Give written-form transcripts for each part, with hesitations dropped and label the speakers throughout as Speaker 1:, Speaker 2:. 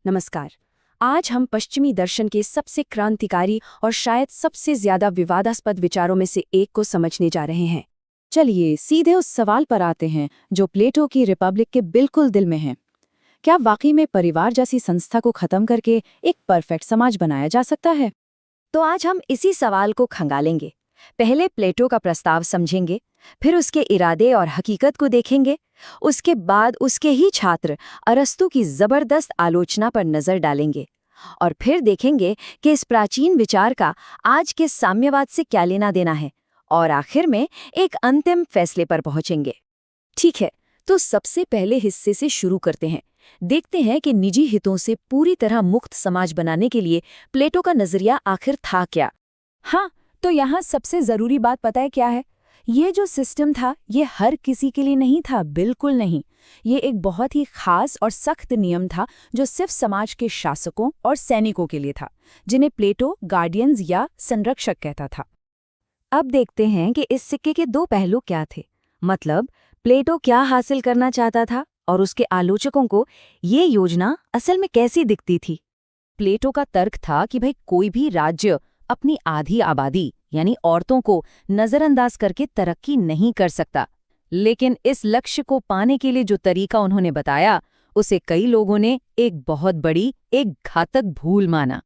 Speaker 1: नमस्कार। आज हम पश्चिमी दर्शन के सबसे क्रांतिकारी और शायद सबसे ज्यादा विवादास्पद विचारों में से एक को समझने जा रहे हैं। चलिए सीधे उस सवाल पर आते हैं जो प्लेटो की रिपब्लिक के बिल्कुल दिल में है। क्या वाकई में परिवार जैसी संस्था को खत्म करके एक परफेक्ट समाज बनाया जा सकता है?
Speaker 2: तो आज हम इसी सवाल को खंगालेंगे। पहले प्लेटो का प्रस्ताव समझेंगे, फिर उसके इरादे और हकीकत को देखेंगे, उसके बाद उसके ही छात्र अरस्तु की जबरदस्त आलोचना पर नजर डालेंगे और फिर देखेंगे कि इस प्राचीन विचार का आज के साम्यवाद से क्या लेना देना है, और आखिर में एक अंतिम फैसले पर पहुंचेंगे।
Speaker 1: ठीक है, तो सबसे पहले हिस्से से शुरू करते हैं। देखते हैं कि निजी हितों से पूरी तरह मुक्त समाज बनाने के लिए प्लेटो का नजरिया आखिर था क्या। हाँ, तो यहाँ सबसे जरूरी बात पता है क्या है? ये जो सिस्टम था ये हर किसी के लिए नहीं था, बिल्कुल नहीं। ये एक बहुत ही खास और सख्त नियम था जो सिर्फ समाज के शासकों और सैनिकों के लिए था, जिन्हें प्लेटो गार्डियंस या संरक्षक कहता था।
Speaker 2: अब देखते हैं कि इस सिक्के के दो पहलू क्या थे। मतलब प्लेटो क्या हासिल करना चाहता था और उसके आलोचकों को ये योजना असल में कैसी दिखती थी।
Speaker 1: प्लेटो का तर्क था कि भाई कोई भी राज्य अपनी आधी आबादी यानी औरतों को नजरअंदाज करके तरक्की नहीं कर सकता। लेकिन इस लक्ष्य को पाने के लिए जो तरीका उन्होंने बताया उसे कई लोगों ने एक बहुत बड़ी, एक घातक भूल माना।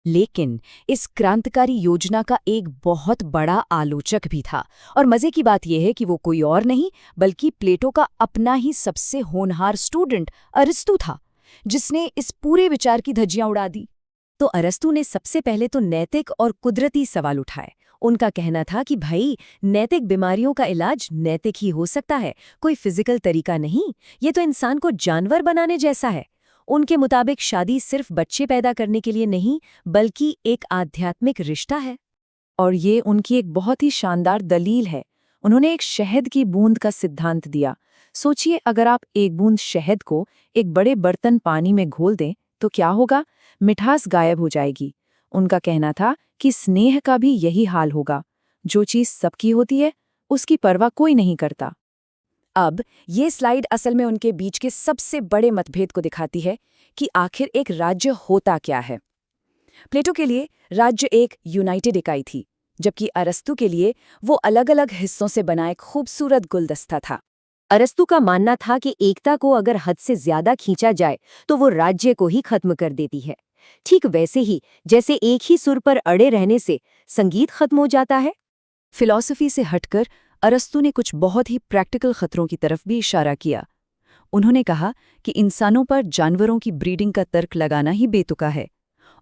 Speaker 1: लेकिन इस क्रांतिकारी योजना का एक बहुत बड़ा आलोचक भी था, और मजे की बात यह है कि वो कोई और नहीं बल्कि प्लेटो का अपना ही सबसे होनहार स्टूडेंट अरिस्तु था, जिसने इस पूरे विचार की धज्जियां उड़ा दी। तो अरस्तु ने सबसे पहले तो नैतिक और कुदरती सवाल उठाए। उनका कहना था कि भाई, नैतिक बीमारियों का इलाज नैतिक ही हो सकता है, कोई फिजिकल तरीका नहीं। ये तो इंसान को जानवर बनाने जैसा है। उनके मुताबिक शादी सिर्फ बच्चे पैदा करने के लिए नहीं बल्कि एक आध्यात्मिक रिश्ता है। और ये उनकी एक बहुत ही शानदार दलील है। उन्होंने एक शहद की बूंद का सिद्धांत दिया। सोचिए, अगर आप एक बूंद शहद को एक बड़े बर्तन पानी में घोल दें तो क्या होगा? मिठास गायब हो जाएगी। उनका कहना था कि स्नेह का भी यही हाल होगा। जो चीज सबकी होती है उसकी परवाह कोई नहीं करता। अब ये स्लाइड असल में उनके बीच के सबसे बड़े मतभेद को दिखाती है कि आखिर एक राज्य होता क्या है। प्लेटो के लिए राज्य एक यूनाइटेड इकाई थी, जबकि अरस्तु के लिए वो अलग अलग हिस्सों से बना एक खूबसूरत गुलदस्ता था। अरस्तु का मानना था कि एकता को अगर हद से ज्यादा खींचा जाए तो वो राज्य को ही खत्म कर देती है। ठीक वैसे ही जैसे एक ही सुर पर अड़े रहने से संगीत खत्म हो जाता है। फिलॉसफी से हटकर अरस्तु ने कुछ बहुत ही प्रैक्टिकल खतरों की तरफ भी इशारा किया। उन्होंने कहा कि इंसानों पर जानवरों की ब्रीडिंग का तर्क लगाना ही बेतुका है,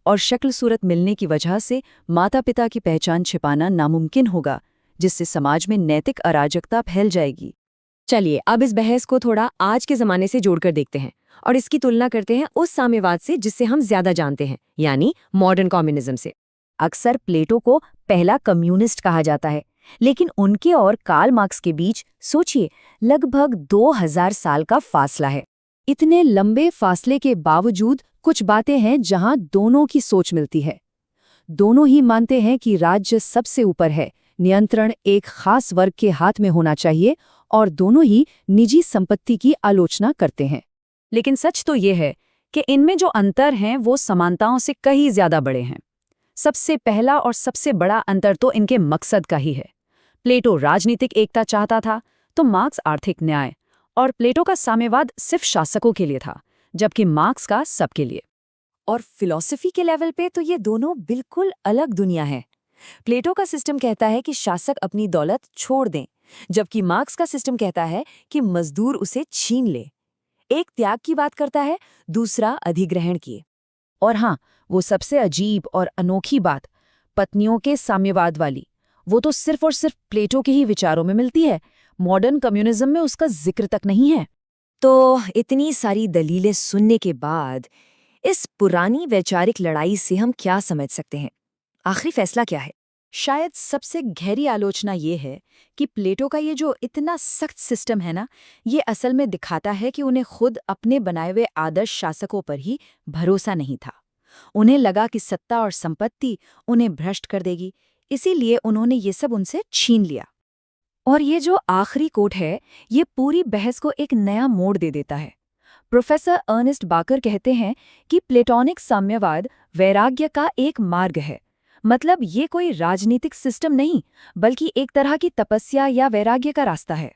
Speaker 1: और शक्ल सूरत मिलने की वजह से माता पिता की पहचान छिपाना नामुमकिन होगा, जिससे समाज में नैतिक अराजकता फैल जाएगी। चलिए अब इस बहस को थोड़ा आज के ज़माने से जोड़कर देखते हैं और इसकी तुलना करते हैं उस साम्यवाद से जिससे हम ज्यादा जानते हैं, यानी मॉडर्न कम्युनिज्म से। अक्सर प्लेटो को पहला कम्युनिस्ट कहा जाता है, लेकिन उनके और कार्ल मार्क्स के बीच सोचिए लगभग 2000 साल का फासला है। इतने लंबे फासले के बावजूद कुछ बातें हैं जहां दोनों की सोच मिलती है। दोनों ही मानते हैं कि राज्य सबसे ऊपर है, नियंत्रण एक खास वर्ग के हाथ में होना चाहिए, और दोनों ही निजी संपत्ति की आलोचना करते हैं। लेकिन सच तो ये है कि इनमें जो अंतर हैं वो समानताओं से कहीं ज्यादा बड़े हैं। सबसे पहला और सबसे बड़ा अंतर तो इनके मकसद का ही है। प्लेटो राजनीतिक एकता चाहता था तो मार्क्स आर्थिक न्याय, और प्लेटो का साम्यवाद सिर्फ शासकों के लिए था जबकि मार्क्स का सबके लिए। और फिलॉसफी के लेवल पे तो ये दोनों बिल्कुल अलग दुनिया है। प्लेटो का सिस्टम कहता है कि शासक अपनी दौलत छोड़ दें, जबकि मार्क्स का सिस्टम कहता है कि मजदूर उसे छीन ले। एक त्याग की बात करता है, दूसरा अधिग्रहण की। और हाँ, वो सबसे अजीब और अनोखी बात, पत्नियों के साम्यवाद वाली, वो तो सिर्फ और सिर्फ प्लेटो के ही विचारों में मिलती है। मॉडर्न कम्युनिज्म में उसका जिक्र तक नहीं है।
Speaker 2: तो इतनी सारी दलीलें सुनने के बाद इस पुरानी वैचारिक लड़ाई से हम क्या समझ सकते हैं? आखिरी फैसला क्या है?
Speaker 1: शायद सबसे गहरी आलोचना ये है कि प्लेटो का ये जो इतना सख्त सिस्टम है ना, ये असल में दिखाता है कि उन्हें खुद अपने बनाए हुए आदर्श शासकों पर ही भरोसा नहीं था। उन्हें लगा कि सत्ता और संपत्ति उन्हें भ्रष्ट कर देगी, इसीलिए उन्होंने ये सब उनसे छीन लिया। और ये जो आखिरी कोट है, ये पूरी बहस को एक नया मोड़ दे देता है।
Speaker 2: प्रोफेसर अर्नेस्ट बाकर कहते हैं कि प्लेटोनिक साम्यवाद वैराग्य का एक मार्ग है। मतलब ये कोई राजनीतिक सिस्टम नहीं, बल्कि एक तरह की तपस्या या वैराग्य का रास्ता है।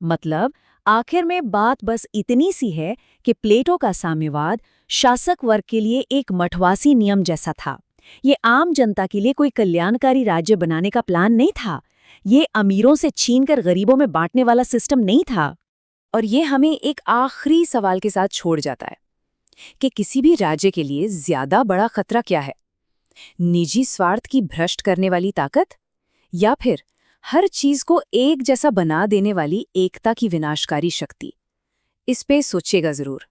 Speaker 1: मतलब आखिर में बात बस इतनी सी है कि प्लेटो का साम्यवाद शासक वर्ग के लिए एक मठवासी नियम जैसा था। ये आम जनता के लिए कोई कल्याणकारी राज्य बनाने का प्लान नहीं था। ये अमीरों से छीनकर गरीबों में बांटने वाला सिस्टम नहीं था।
Speaker 2: और ये हमें एक आखिरी सवाल के साथ छोड़ जाता है कि किसी भी राज्य के लिए ज्यादा बड़ा खतरा क्या है? निजी स्वार्थ की भ्रष्ट करने वाली ताकत, या फिर हर चीज को एक जैसा बना देने वाली एकता की विनाशकारी शक्ति? इस पे सोचिएगा जरूर।